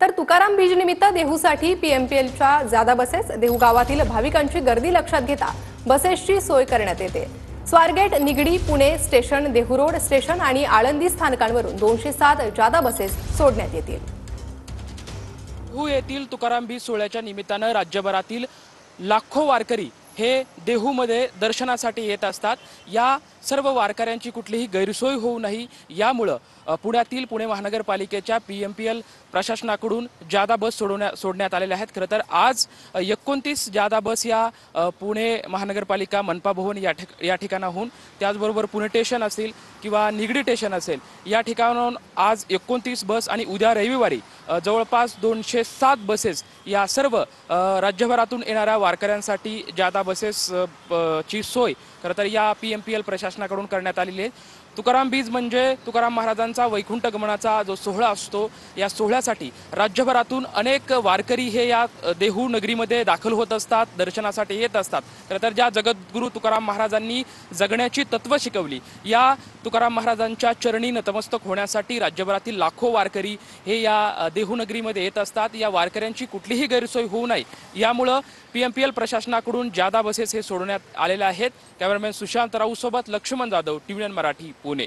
तर तुकाराम बीज निमित्त देहूसाठी पीएमपीएलच्या जादा बसेस देहू गावातील भाविकांची गर्दी लक्षात घेता बसेसची सोय करण्यात येते। Swargate, Nigdi, Pune station, Dehu road station आणि आळंदी स्थानकांवरून 207 जादा बसेस सोडण्यात येतील। देहू येथील तुकाराम बीज सोहळ्याच्या निमित्तानं राज्यभरातील लाखो वारकरी हे देहूमध्ये दर्शनासाठी येत असतात। या सर्व वारकऱ्यांची कुठलीही गैरसोय होऊ नये यामुळे पुण्यातील पुणे महानगरपालिकेच्या पीएमपीएल प्रशासनाकडून जादा बस सोडण्यात आलेल्या आहेत। खरं तर आज 29 जादा बस या पुणे महानगरपालिका मनपा भवन या ठिकाणाहून, त्याचबरोबर पुणे स्टेशन असेल किंवा निगडी स्टेशन असेल या ठिकाणाहून आज 29 बस आणि उद्या रविवारी जवळपास 207 बसेस या सर्व राज्यभरातून येणाऱ्या वारकऱ्यांसाठी जादा बसेस ची सोय खरं तर या पीएमपीएल प्रशासनाकडून करण्यात आलेली आहे। तुकाराम बीज म्हणजे तुकाराम महाराजांचा वैकुंठ गमनाचा जो सोहळा असतो, या सोहळ्यासाठी राज्यभरातून अनेक वारकरी हे या देहू नगरीमध्ये दाखल होत असतात, दर्शनासाठी येत असतात। खरं तर ज्या जगद्गुरू तुकाराम महाराजांनी जगण्याची तत्व शिकवली, या तुकाराम महाराजांच्या चरणी नतमस्तक होण्यासाठी राज्यभरातील लाखो वारकरी हे या देहू नगरीमध्ये येत असतात। या वारकऱ्यांची कुठलीही गैरसोय होऊ नये यामुळे पीएमपीएल प्रशासनाकडून जादा बसेस हे सोडण्यात आलेल्या आहेत। कॅमेरामॅन सुशांत राऊत सोबत लक्ष्मण जाधव, टीव्ही मराठी, पुणे।